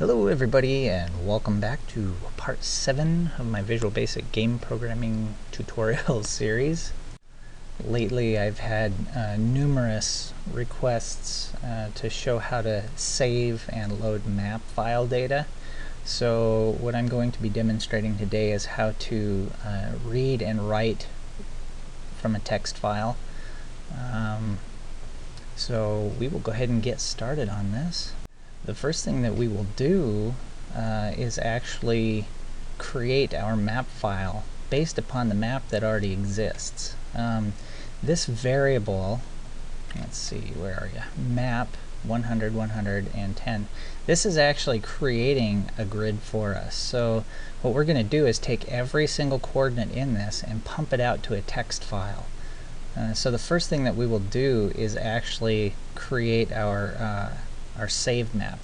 Hello everybody, and welcome back to part 7 of my Visual Basic game programming tutorial series. Lately I've had numerous requests to show how to save and load map file data. So what I'm going to be demonstrating today is how to read and write from a text file. So we will go ahead and get started on this. The first thing that we will do is actually create our map file based upon the map that already exists. This variable, let's see, where are you? Map 100, 110. This is actually creating a grid for us. So what we're going to do is take every single coordinate in this and pump it out to a text file. So the first thing that we will do is actually create our saved map.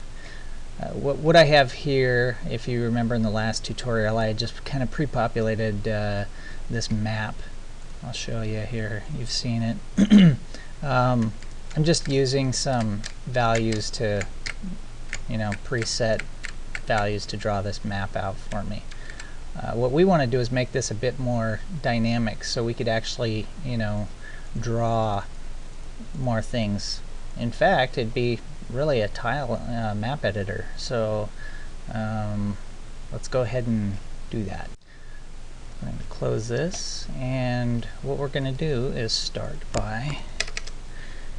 What I have here, if you remember in the last tutorial, I just kind of pre-populated this map. I'll show you here. You've seen it. I'm just using some values to, preset values to draw this map out for me. What we want to do is make this a bit more dynamic, so we could actually, draw more things. In fact, it'd be really a tile map editor. So let's go ahead and do that. I'm going to close this, and what we're going to do is start by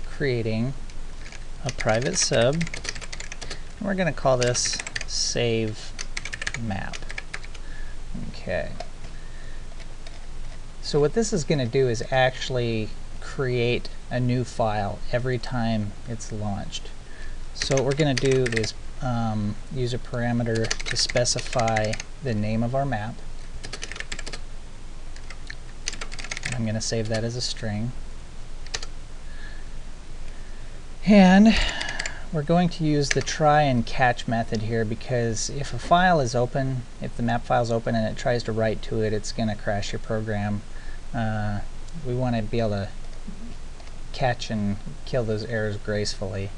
creating a private sub. And we're going to call this save map. Okay. So what this is going to do is actually create a new file every time it's launched. So what we're going to do is use a parameter to specify the name of our map. I'm going to save that as a string. And we're going to use the try and catch method here, because if a file is open, if the map file is open and it tries to write to it, it's going to crash your program. We want to be able to catch and kill those errors gracefully.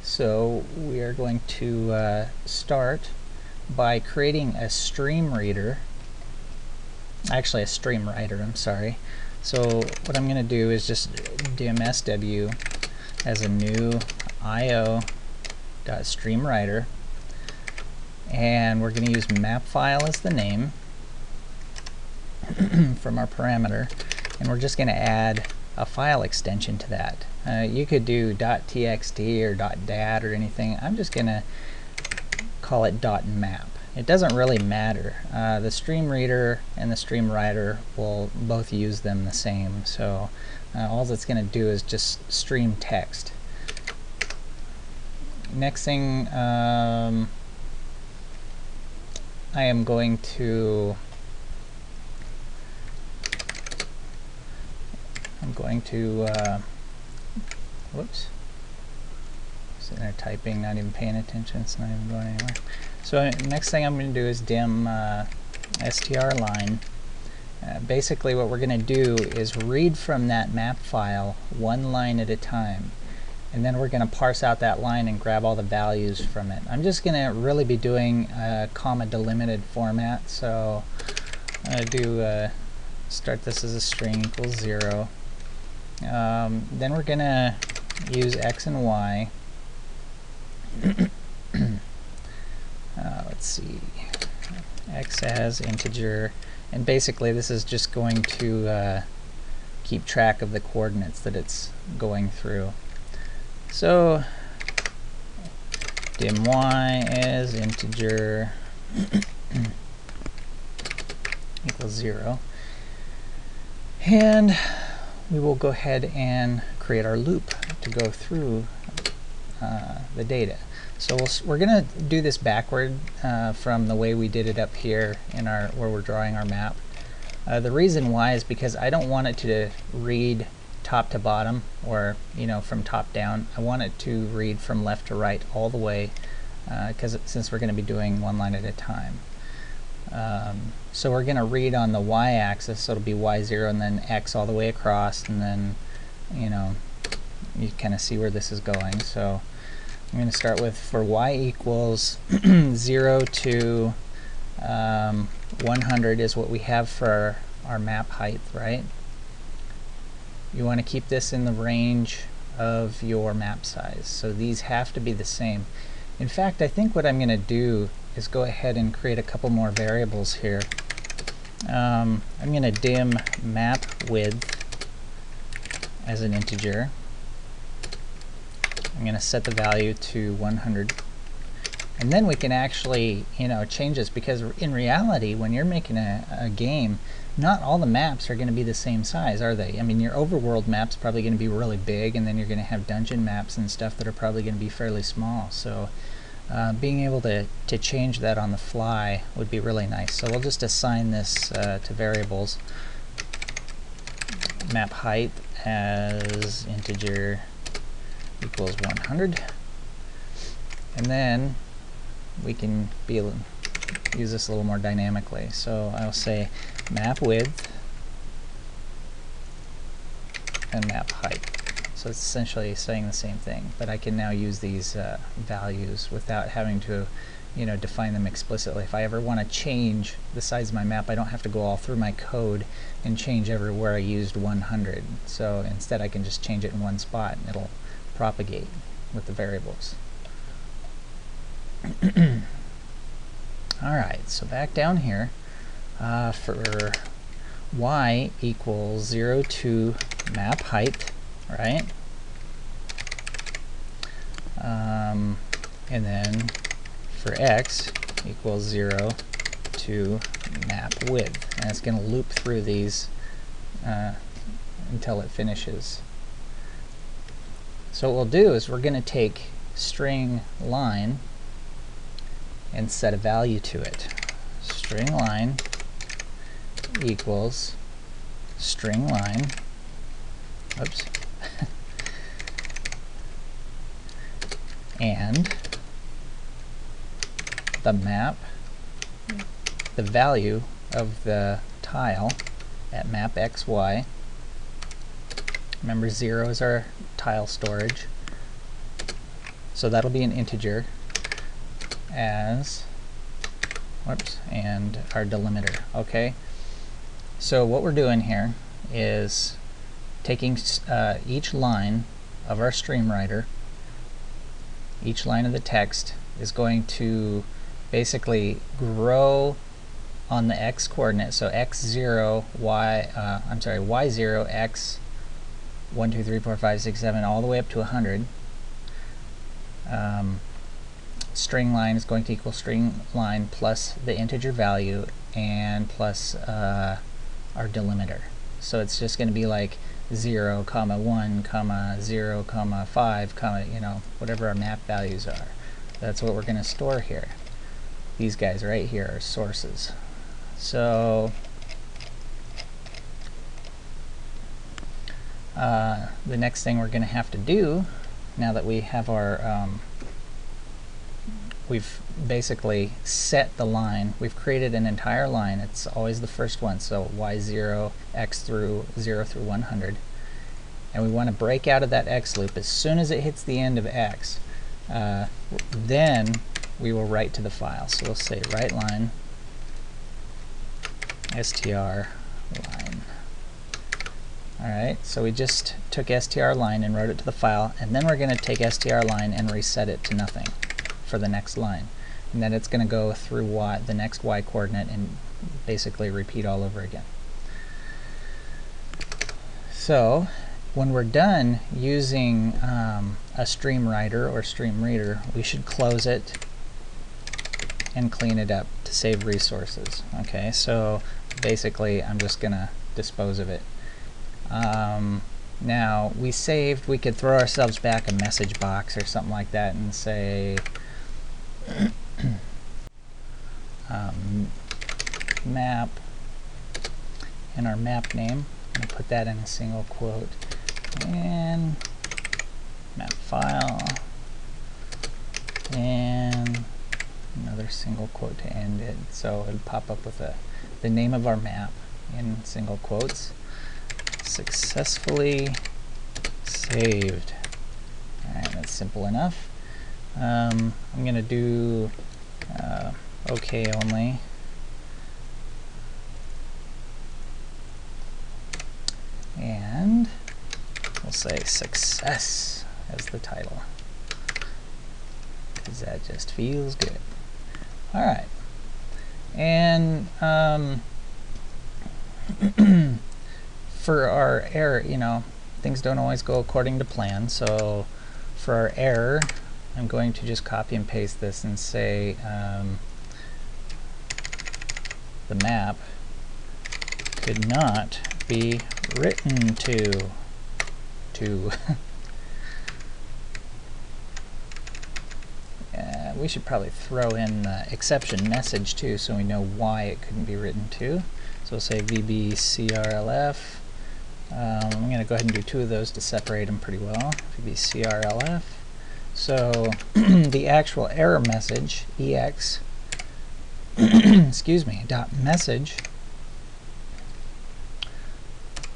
So we are going to start by creating a stream reader, actually a stream writer, I'm sorry. So what I'm going to do is just dim sw as a new io.streamWriter, and we're going to use map file as the name from our parameter, and we're just going to add a file extension to that. You could do .txt or .dat or anything. I'm just going to call it .map. It doesn't really matter. The stream reader and the stream writer will both use them the same, so all it's going to do is just stream text. Next thing, I am going to whoops, sitting there typing, not even paying attention, it's not even going anywhere. So next thing I'm going to do is dim str line. Basically what we're going to do is read from that map file one line at a time, and then we're going to parse out that line and grab all the values from it. I'm just going to really be doing a comma delimited format, so I'm going to do start this as a string equals 0. Then we're going to use x and y. Let's see, x as integer, and basically this is just going to keep track of the coordinates that it's going through. So dim y as integer equals 0, and we will go ahead and create our loop to go through the data. So we're going to do this backward from the way we did it up here in where we're drawing our map. The reason why is because I don't want it to read top to bottom, or from top down. I want it to read from left to right all the way, since we're going to be doing one line at a time. So we're going to read on the y-axis, so it'll be y0 and then x all the way across, and then you kind of see where this is going. So I'm going to start with for y equals 0 to 100 is what we have for our map height, right? You want to keep this in the range of your map size, so these have to be the same. In fact, I think what I'm going to do is go ahead and create a couple more variables here. I'm going to dim map width as an integer. I'm going to set the value to 100. And then we can actually, change this, because in reality, when you're making a game, not all the maps are going to be the same size, are they? I mean, your overworld map's probably going to be really big, and then you're going to have dungeon maps and stuff that are probably going to be fairly small. So being able to change that on the fly would be really nice. So we'll just assign this to variables. Map height as integer equals 100. And then we can use this a little more dynamically. So I'll say map width and map height. So it's essentially saying the same thing, but I can now use these values without having to define them explicitly. If I ever want to change the size of my map, I don't have to go all through my code and change everywhere I used 100. So instead I can just change it in one spot and it'll propagate with the variables. Alright, so back down here, for y equals 0 to map height, right? And then for x equals 0 to map width. And it's going to loop through these until it finishes. So what we'll do is we're going to take string line and set a value to it. String line equals string line, oops, and the map, the value of the tile at map xy. Remember, 0 is our tile storage, so that'll be an integer as, whoops, and our delimiter. Okay, so what we're doing here is taking each line of our stream writer, each line of the text is going to basically grow on the x coordinate, so x0, y0, x 1, 2, 3, 4, 5, 6, 7, all the way up to 100. String line is going to equal string line plus the integer value and plus our delimiter. So it's just going to be like 0, 1, 0, 5, whatever our map values are. That's what we're going to store here. These guys right here are sources. So the next thing we're going to have to do, now that we have our we've basically set the line, we've created an entire line, it's always the first one, so y0, x through 0 through 100, and we want to break out of that x loop as soon as it hits the end of x. Then we will write to the file, so we'll say write line str line. Alright, so we just took str line and wrote it to the file, and then we're going to take str line and reset it to nothing for the next line, and then it's going to go through the next y coordinate and basically repeat all over again. So when we're done using a stream writer or stream reader, we should close it and clean it up to save resources. Okay, so basically I'm just going to dispose of it. Now we saved, we could throw ourselves back a message box or something like that and say map and our map name, and put that in a single quote, and map file and another single quote to end it. So it'll pop up with the name of our map in single quotes. Successfully saved. Alright, that's simple enough. I'm going to do OK only. And we'll say success as the title, because that just feels good. All right. And for our error, you know, things don't always go according to plan. So for our error, I'm going to just copy and paste this and say the map could not be written to we should probably throw in the exception message too, so we know why it couldn't be written to. So we'll say VBCRLF. I'm going to go ahead and do two of those to separate them pretty well. VBCRLF. So the actual error message, EX, excuse me, dot message,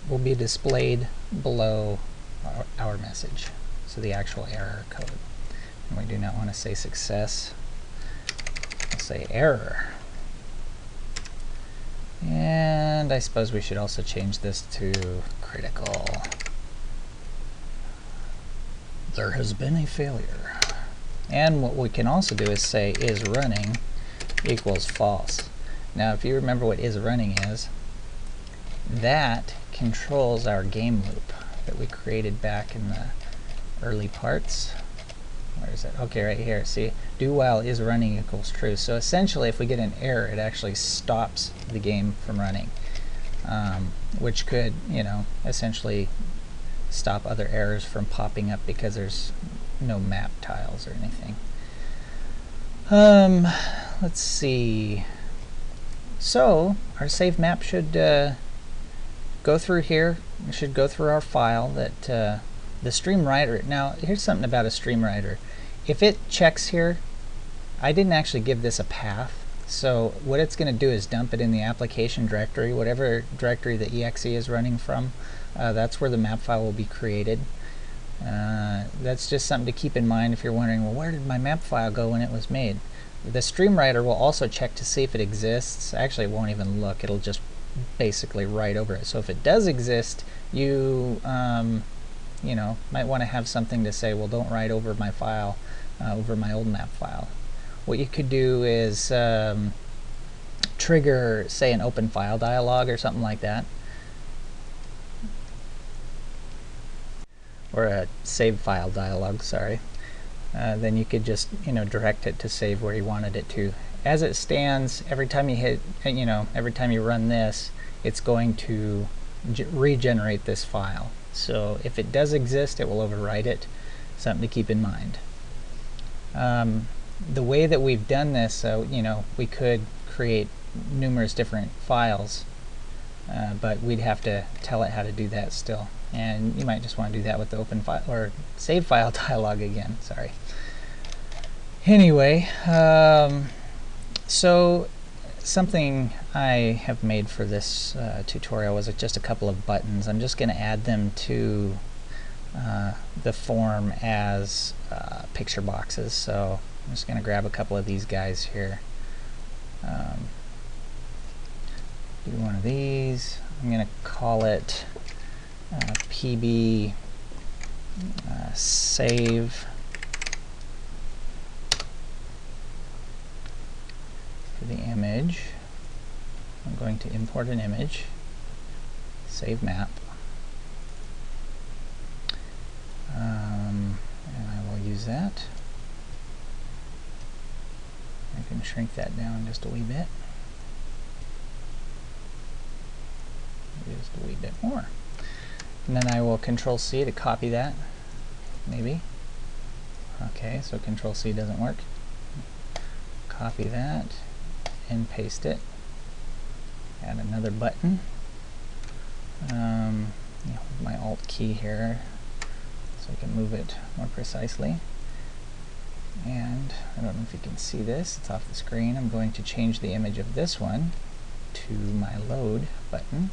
will be displayed below our message. So the actual error code. And we do not want to say success. We'll say error. And I suppose we should also change this to critical. There has been a failure. And what we can also do is say is running equals false. Now if you remember what is running is, that controls our game loop that we created back in the early parts. Where is it? Okay, right here. See, do while is running equals true. So essentially, if we get an error, it actually stops the game from running, which could, you know, essentially stop other errors from popping up because there's no map tiles or anything. Let's see. So our save map should go through here. It should go through our file that the stream writer. Now here's something about a stream writer. If it checks here, I didn't actually give this a path, so what it's going to do is dump it in the application directory, whatever directory the exe is running from. That's where the map file will be created. That's just something to keep in mind if you're wondering, well, where did my map file go when it was made? The stream writer will also check to see if it exists. Actually, it won't even look. It'll just basically write over it. So if it does exist, you know, might want to have something to say, well, don't write over my file, over my old map file. What you could do is trigger, say, an open file dialog or something like that, or a save file dialog, sorry. Then you could just, you know, direct it to save where you wanted it to. As it stands, every time you hit, you know, every time you run this, it's going to regenerate this file. So if it does exist, it will overwrite it. Something to keep in mind. The way that we've done this, so you know, we could create numerous different files, but we'd have to tell it how to do that still. And you might just want to do that with the open file or save file dialog again. Sorry. Anyway, so something I have made for this tutorial was just a couple of buttons. I'm just going to add them to the form as picture boxes. So I'm just going to grab a couple of these guys here. Do one of these. I'm going to call it PB save for the image. I'm going to import an image, save map, and I will use that. I can shrink that down just a wee bit. Just a wee bit more. And then I will Control-C to copy that, maybe. Okay, so Control-C doesn't work. Copy that and paste it. Add another button. My Alt key here so I can move it more precisely. And I don't know if you can see this, it's off the screen. I'm going to change the image of this one to my load button.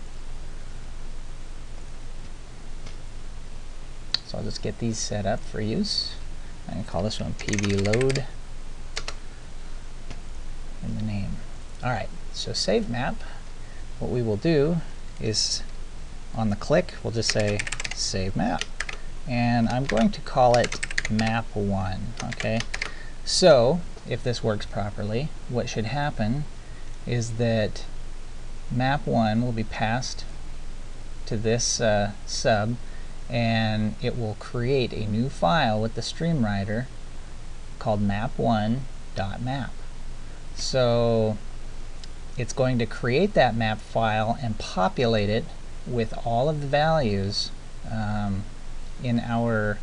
So I'll just get these set up for use. I can call this one PV load in the name. Alright, so save map. What we will do is on the click, we'll just say save map. And I'm going to call it map1. Okay, so if this works properly, what should happen is that map1 will be passed to this sub, and it will create a new file with the stream writer called map1.map. So it's going to create that map file and populate it with all of the values in our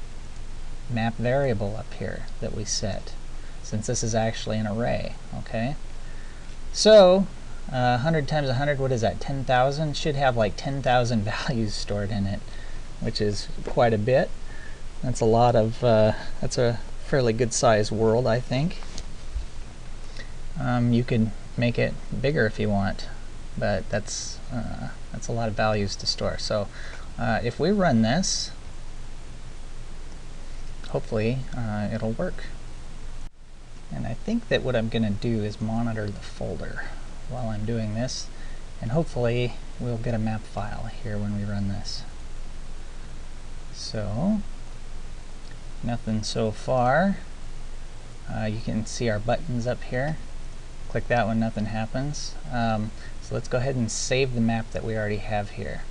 map variable up here that we set, since this is actually an array. Okay, so 100 times 100, what is that, 10,000? Should have like 10,000 values stored in it, which is quite a bit. That's a lot of, that's a fairly good sized world, I think. You could make it bigger if you want, but that's a lot of values to store. So if we run this, hopefully it'll work. And I think that what I'm going to do is monitor the folder while I'm doing this, and hopefully we'll get a map file here when we run this. So nothing so far. You can see our buttons up here. Click that one, nothing happens. So let's go ahead and save the map that we already have here.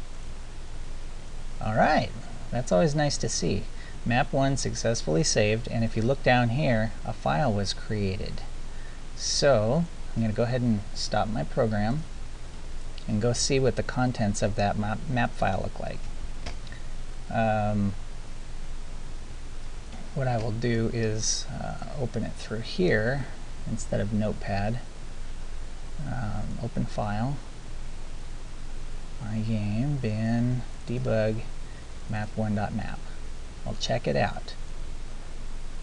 Alright, that's always nice to see. Map 1 successfully saved, and if you look down here, a file was created. So I'm going to go ahead and stop my program and go see what the contents of that map file look like. What I will do is open it through here instead of Notepad. Open file, my game, bin, debug, map1.map. I'll check it out.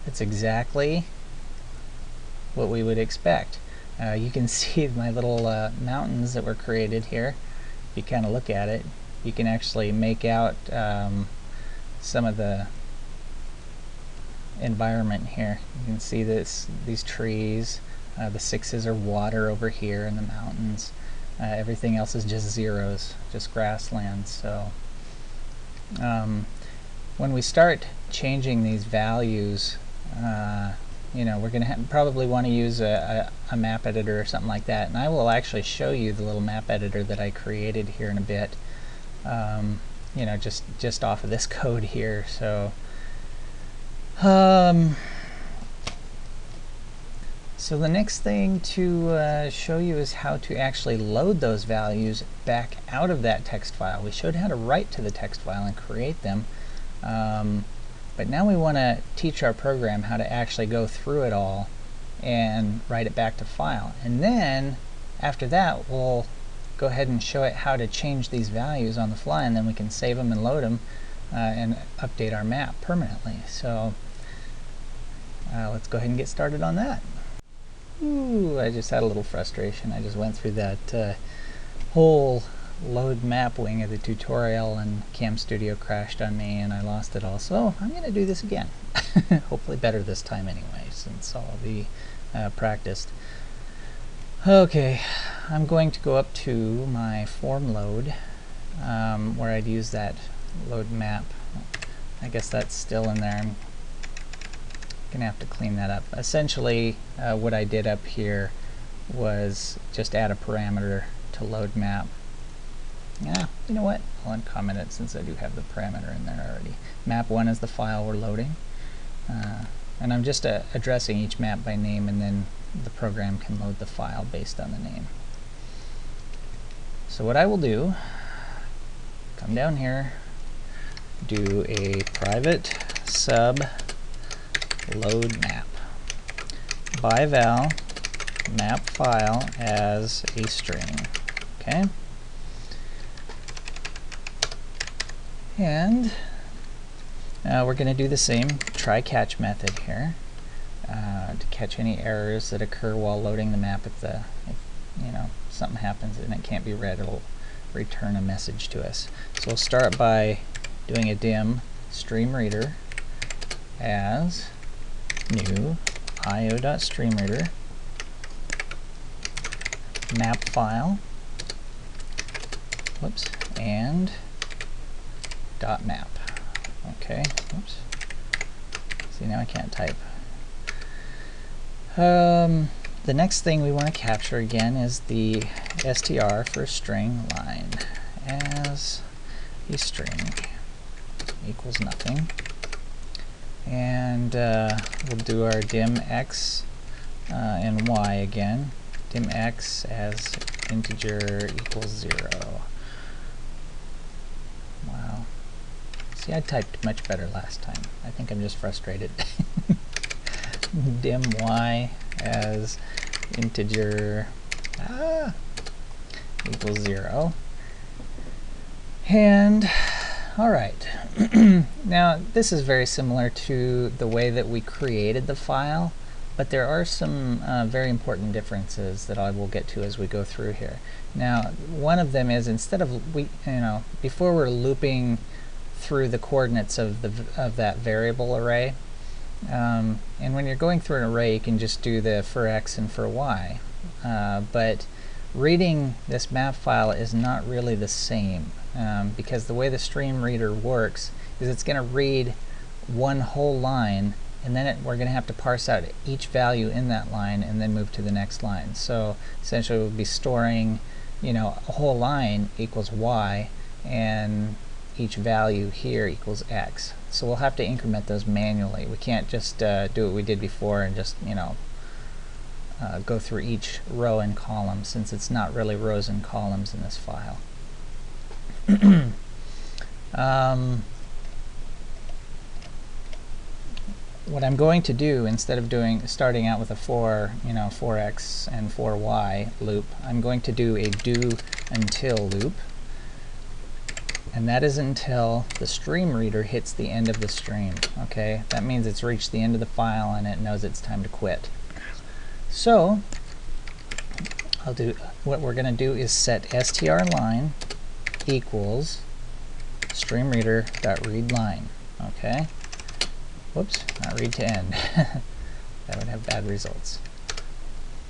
It's exactly what we would expect. You can see my little mountains that were created here. If you kind of look at it, you can actually make out some of the environment here. You can see these trees. The 6s are water over here in the mountains. Everything else is just zeros, just grasslands. So when we start changing these values, you know, we're going to probably want to use a map editor or something like that, and I will actually show you the little map editor that I created here in a bit. You know, just off of this code here. So so the next thing to show you is how to actually load those values back out of that text file. We showed how to write to the text file and create them, but now we want to teach our program how to actually go through it all and write it back to file. And then after that, we'll go ahead and show it how to change these values on the fly, and then we can save them and load them and update our map permanently. So let's go ahead and get started on that. Ooh, I just had a little frustration. I just went through that whole load map wing of the tutorial, and Cam Studio crashed on me and I lost it all. So I'm going to do this again. Hopefully better this time anyway, since I'll be practiced. Okay, I'm going to go up to my form load where I'd use that load map. I guess that's still in there. I'm gonna have to clean that up. Essentially what I did up here was just add a parameter to load map. Yeah, you know what, I'll uncomment it since I do have the parameter in there already. Map1 is the file we're loading, and I'm just addressing each map by name, and then the program can load the file based on the name. So what I will do, come down here, do a private sub load map by val map file as a string. Okay, and we're going to do the same try catch method here to catch any errors that occur while loading the map. If you know, something happens and it can't be read, it'll return a message to us. So we'll start by doing a dim stream reader as new io.streamreader map file, whoops, and dot map. Okay, oops. See, now I can't type. The next thing we want to capture again is the str for string line as a string equals nothing. And we'll do our dim x and y again. Dim x as integer equals 0. Wow. See, I typed much better last time. I think I'm just frustrated. Dim y as integer equals 0. And alright, now this is very similar to the way that we created the file, but there are some very important differences that I will get to as we go through here. Now, one of them is instead of before we're looping through the coordinates of that variable array, and when you're going through an array, you can just do the for x and for y, but reading this map file is not really the same, because the way the stream reader works is it's going to read one whole line, and then we're going to have to parse out each value in that line and then move to the next line. So essentially we'll be storing, a whole line equals y, and each value here equals x. So we'll have to increment those manually. We can't just do what we did before and just go through each row and column, since it's not really rows and columns in this file. What I'm going to do, instead of starting out with a for x and for y loop, I'm going to do a do until loop, and that is until the stream reader hits the end of the stream. Okay, that means it's reached the end of the file and it knows it's time to quit. So what we're going to do is set strLine equals streamreader.readLine. Okay. Whoops, not read to end. That would have bad results.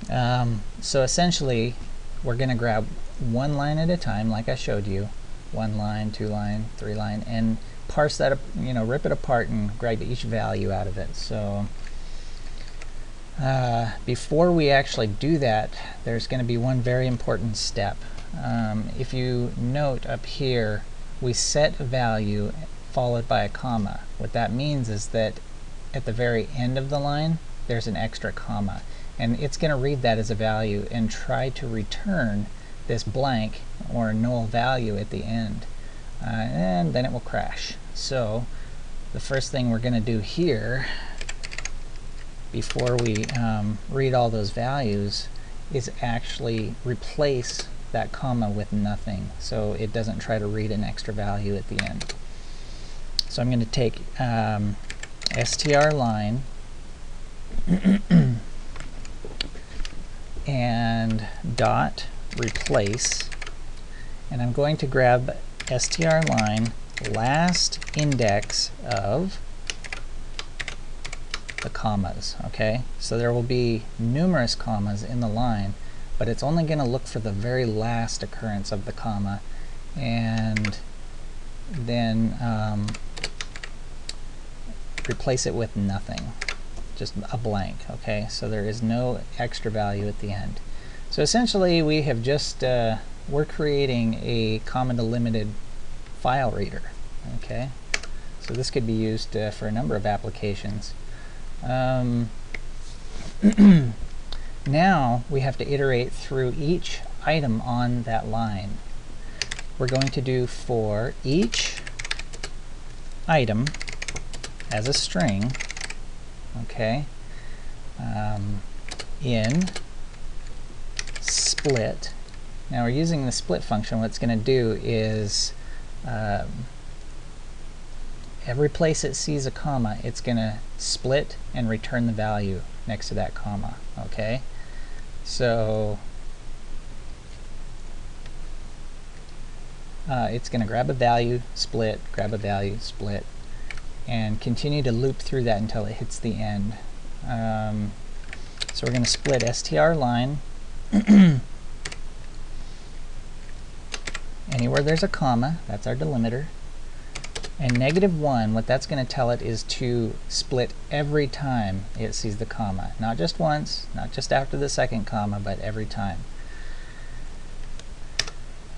So essentially, we're going to grab one line at a time, like I showed you. One line, two line, three line, and parse that, rip it apart and grab each value out of it. So before we actually do that, there's going to be one very important step. If you note up here, we set a value followed by a comma. What that means is that at the very end of the line, there's an extra comma, and it's going to read that as a value and try to return this blank or null value at the end, and then it will crash. So the first thing we're going to do here, before we read all those values, is actually replace that comma with nothing, so it doesn't try to read an extra value at the end. So I'm going to take strLine and dot replace, and I'm going to grab strLine last index of the commas. Okay, so there will be numerous commas in the line, but it's only going to look for the very last occurrence of the comma, and then replace it with nothing, just a blank. Okay, so there is no extra value at the end. So essentially we have just we're creating a comma delimited file reader. Okay, so this could be used for a number of applications. Now we have to iterate through each item on that line. We're going to do for each item as a string, okay, in split. Now we're using the split function. What it's going to do is every place it sees a comma, it's going to split and return the value next to that comma. Okay, so it's going to grab a value, split, grab a value, split, and continue to loop through that until it hits the end. So we're going to split str line anywhere there's a comma, that's our delimiter, and -1, what that's going to tell it is to split every time it sees the comma. Not just once, not just after the second comma, but every time.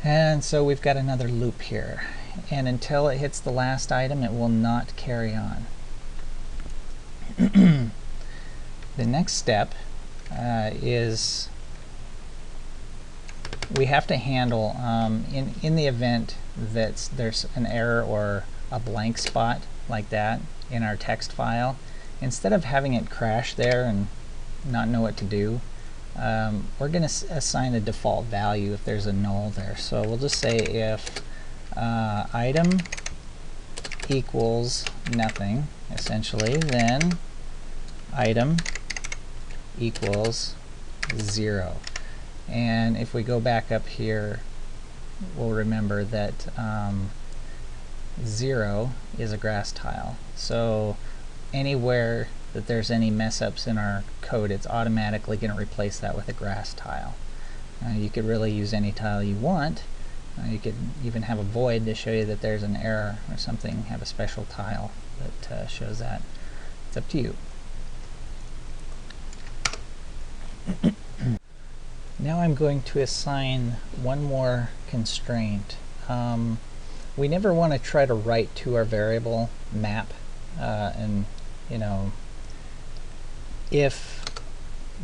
And so we've got another loop here, and until it hits the last item it will not carry on. The next step is we have to handle, in the event that there's an error or a blank spot like that in our text file, instead of having it crash there and not know what to do, we're going to assign a default value if there's a null there. So we'll just say if item equals nothing, essentially, then item equals 0. And if we go back up here, we'll remember that 0 is a grass tile. So anywhere that there's any mess ups in our code, it's automatically going to replace that with a grass tile. You could really use any tile you want. You could even have a void to show you that there's an error or something, have a special tile that shows that. It's up to you. Now I'm going to assign one more constraint. We never want to try to write to our variable map, and if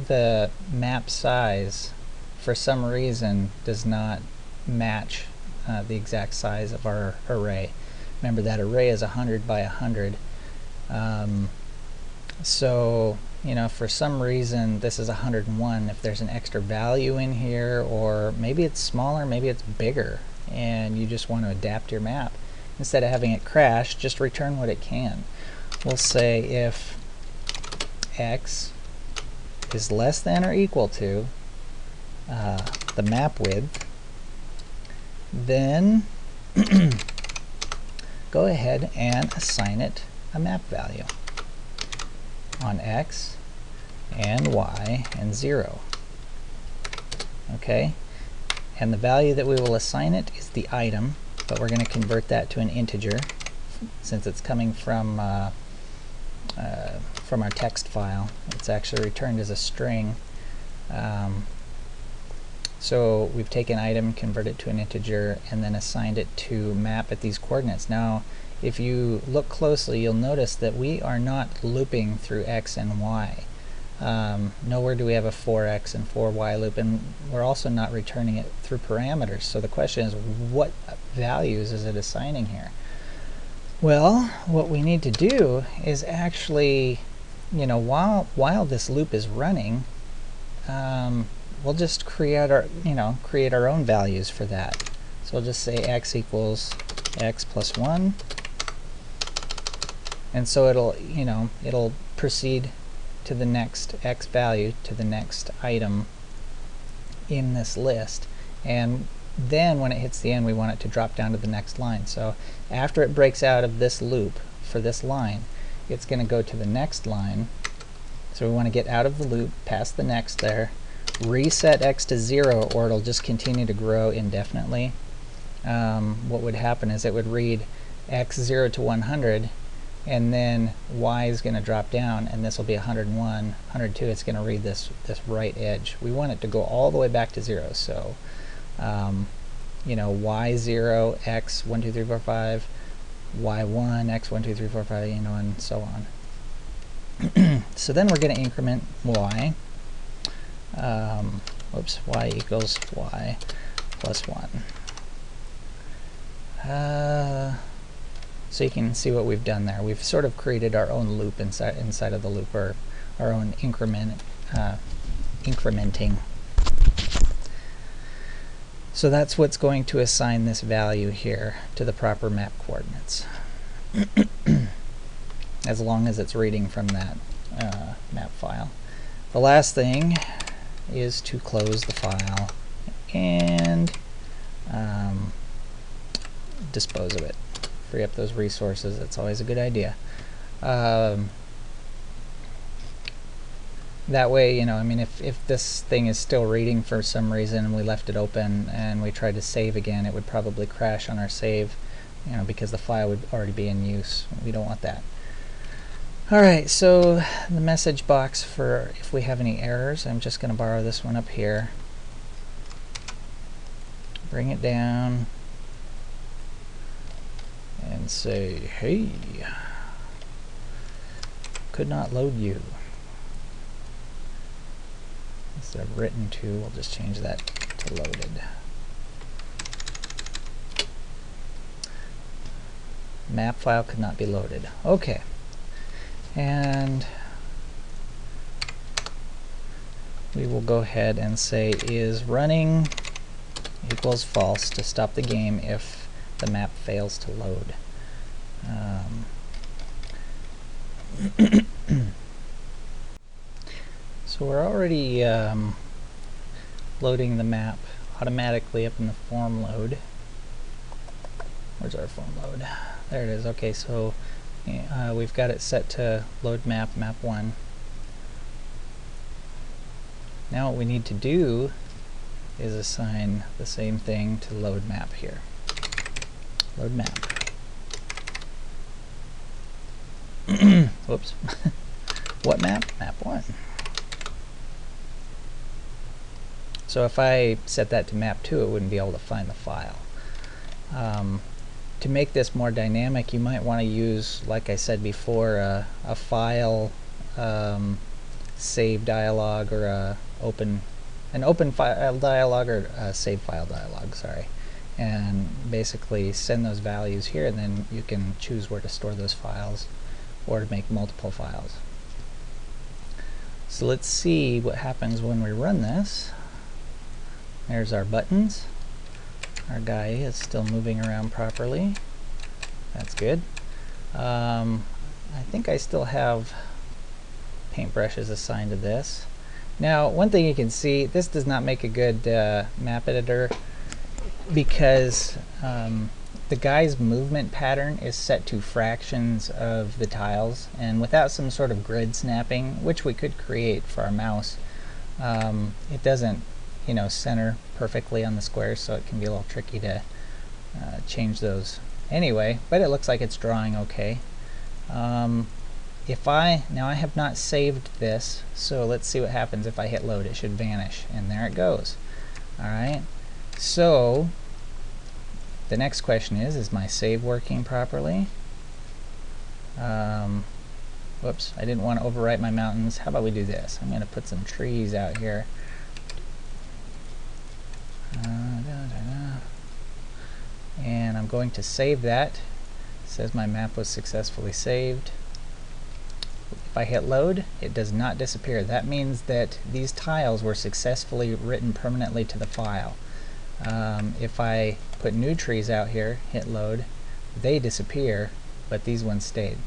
the map size for some reason does not match the exact size of our array. Remember that array is 100 by 100. So for some reason this is 101, if there's an extra value in here, or maybe it's smaller, maybe it's bigger, and you just want to adapt your map, instead of having it crash, just return what it can. We'll say if x is less than or equal to the map width, then go ahead and assign it a map value on x and y and 0. Okay, and the value that we will assign it is the item, but we're going to convert that to an integer since it's coming from our text file. It's actually returned as a string. So we've taken item, converted it to an integer, and then assigned it to map at these coordinates. Now if you look closely, you'll notice that we are not looping through x and y. Nowhere do we have a 4x and 4y loop, and we're also not returning it through parameters. So the question is, what values is it assigning here? Well, what we need to do is actually, while this loop is running, we'll just create our own values for that. So we'll just say x equals x plus 1, and so it'll proceed to the next x value, to the next item in this list, and then when it hits the end we want it to drop down to the next line. So after it breaks out of this loop for this line, it's going to go to the next line. So we want to get out of the loop, past the next there, reset x to 0, or it'll just continue to grow indefinitely. What would happen is it would read x 0 to 100, and then y is going to drop down, and this will be 101, 102. It's going to read this right edge. We want it to go all the way back to 0. So y0, x 1 2 3 4 5, y1, x 1 2 3 4 5, and so on. So then we're going to increment y. Y equals y plus 1. So you can see what we've done there. We've sort of created our own loop inside of the loop, or our own incrementing. So that's what's going to assign this value here to the proper map coordinates, as long as it's reading from that map file. The last thing is to close the file and dispose of it. Free up those resources. That's always a good idea. That way, you know, I mean, if this thing is still reading for some reason and we left it open and we tried to save again, it would probably crash on our save, you know, because the file would already be in use. We don't want that. Alright, so the message box for if we have any errors, I'm just going to borrow this one up here. Bring it down and say, hey, could not load you. Instead of written to, we'll just change that to loaded. Map file could not be loaded. Okay. And we will go ahead and say is running equals false to stop the game if the map fails to load. So we're already loading the map automatically up in the form load. Where's our form load? There it is. Okay, so we've got it set to load map 1. Now what we need to do is assign the same thing to load map here. Load map. Whoops. What map? Map 1. So if I set that to map 2, it wouldn't be able to find the file. To make this more dynamic, you might want to use, like I said before, a file save dialog or an open file dialog or a save file dialog, sorry, and basically send those values here, and then you can choose where to store those files or to make multiple files. So let's see what happens when we run this. There's our buttons. Our guy is still moving around properly. That's good. I think I still have paintbrushes assigned to this. Now, one thing you can see, this does not make a good map editor because the guy's movement pattern is set to fractions of the tiles, and without some sort of grid snapping, which we could create for our mouse, it doesn't, you know, center perfectly on the squares, so it can be a little tricky to change those anyway, but it looks like it's drawing okay. Now I have not saved this, so let's see what happens if I hit load. It should vanish, and there it goes. Alright, so the next question is my save working properly? Whoops, I didn't want to overwrite my mountains. How about we do this? I'm going to put some trees out here. And I'm going to save that. It says my map was successfully saved. If I hit load, it does not disappear. That means that these tiles were successfully written permanently to the file. If I put new trees out here, hit load, they disappear, but these ones stayed.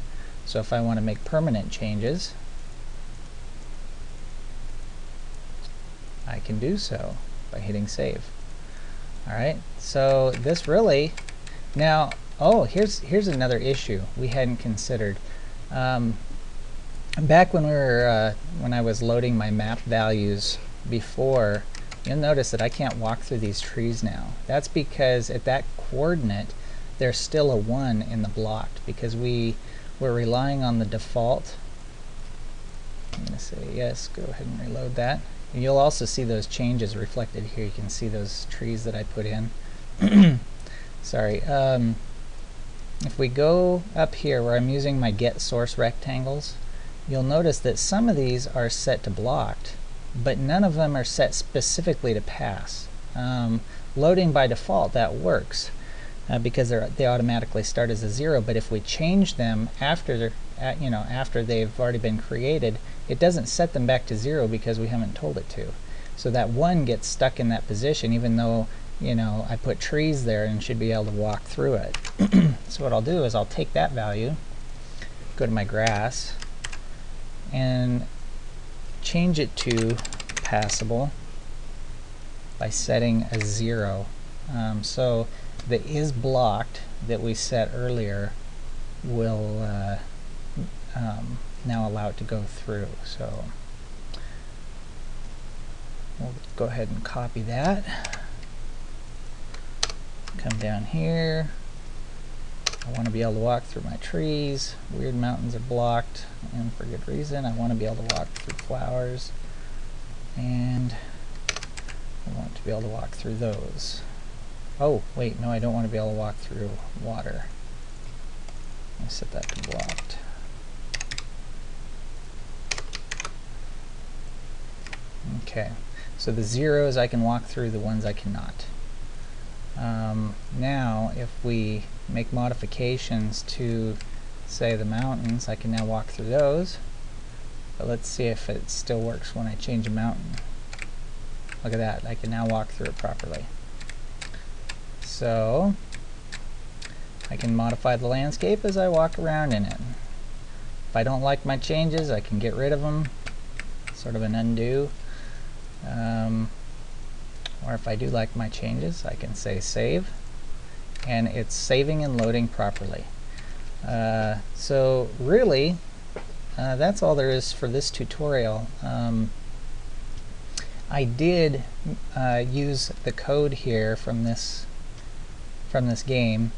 So if I want to make permanent changes, I can do so by hitting save. Alright, so this really, now, oh, here's another issue we hadn't considered. Back when when I was loading my map values before, you'll notice that I can't walk through these trees now. That's because at that coordinate, there's still a 1 in the blocked, because we're relying on the default. I'm going to say yes, go ahead and reload that. And you'll also see those changes reflected here. You can see those trees that I put in. Sorry. If we go up here where I'm using my get source rectangles, you'll notice that some of these are set to blocked, but none of them are set specifically to pass. Loading by default, that works because they automatically start as a 0, but if we change them after they've already been created, it doesn't set them back to 0 because we haven't told it to. So that 1 gets stuck in that position even though, you know, I put trees there and should be able to walk through it. So what I'll do is I'll take that value, go to my grass, and change it to passable by setting a 0. So the is blocked that we set earlier will now allow it to go through. So We'll go ahead and copy that. Come down here. I want to be able to walk through my trees. Weird mountains are blocked, and for good reason. I want to be able to walk through flowers, and I want to be able to walk through those. Oh, wait, no, I don't want to be able to walk through water. Let me set that to blocked. Okay, so the zeros I can walk through, the ones I cannot. Now, if we make modifications to, say, the mountains, I can now walk through those. But let's see if it still works when I change a mountain. Look at that, I can now walk through it properly. So, I can modify the landscape as I walk around in it. If I don't like my changes, I can get rid of them. Sort of an undo. Or if I do like my changes, I can say save, and it's saving and loading properly. So really, that's all there is for this tutorial. I did use the code here from this game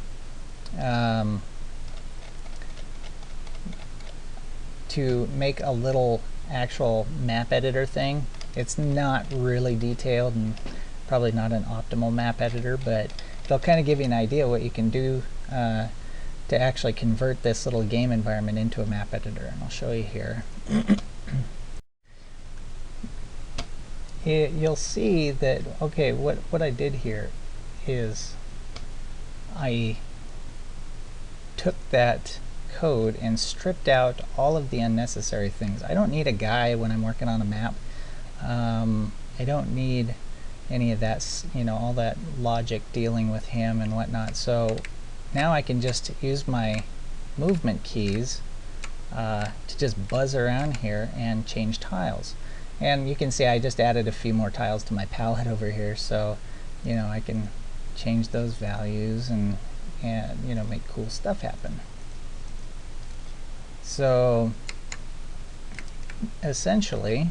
to make a little actual map editor thing. It's not really detailed and probably not an optimal map editor, but they'll kind of give you an idea what you can do to actually convert this little game environment into a map editor, and I'll show you here. You'll see that, okay, what I did here is I took that code and stripped out all of the unnecessary things. I don't need a guy when I'm working on a map. I don't need any of that, you know, all that logic dealing with him and whatnot. So now I can just use my movement keys to just buzz around here and change tiles. And you can see I just added a few more tiles to my palette over here, so you know I can change those values and you know, make cool stuff happen. So essentially,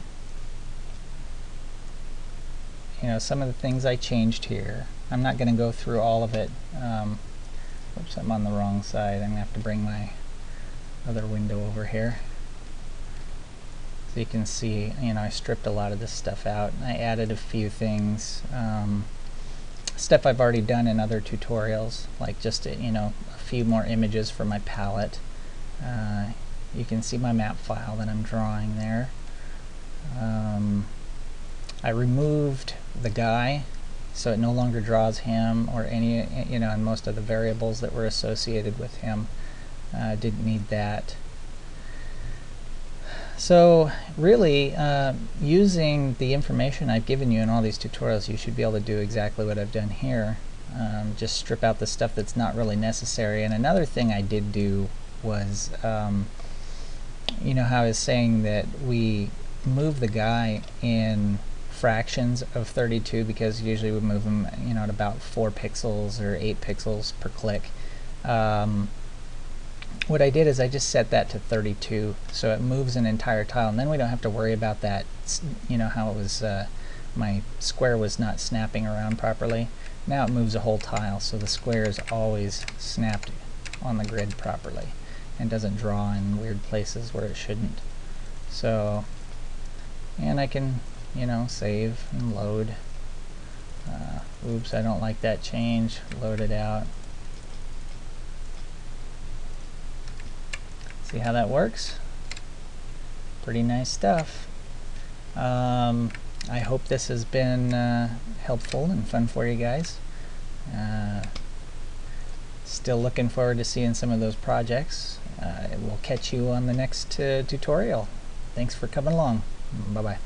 you know, some of the things I changed here. I'm not going to go through all of it. Oops, I'm on the wrong side. I'm going to have to bring my other window over here. So you can see, you know, I stripped a lot of this stuff out. I added a few things. Stuff I've already done in other tutorials, like just, you know, a few more images for my palette. You can see my map file that I'm drawing there. I removed the guy, so it no longer draws him or any, you know, and most of the variables that were associated with him. Didn't need that. So really, using the information I've given you in all these tutorials, you should be able to do exactly what I've done here. Just strip out the stuff that's not really necessary. And another thing I did do was, you know how I was saying that we move the guy in fractions of 32, because usually we move them, you know, at about 4 pixels or 8 pixels per click. What I did is I just set that to 32, so it moves an entire tile, and then we don't have to worry about that, you know, how it was, my square was not snapping around properly. Now it moves a whole tile, so the square is always snapped on the grid properly and doesn't draw in weird places where it shouldn't. So, and I can, you know, save and load. Oops, I don't like that change. Load it out. See how that works? Pretty nice stuff. I hope this has been helpful and fun for you guys. Still looking forward to seeing some of those projects. We'll catch you on the next tutorial. Thanks for coming along. Bye-bye.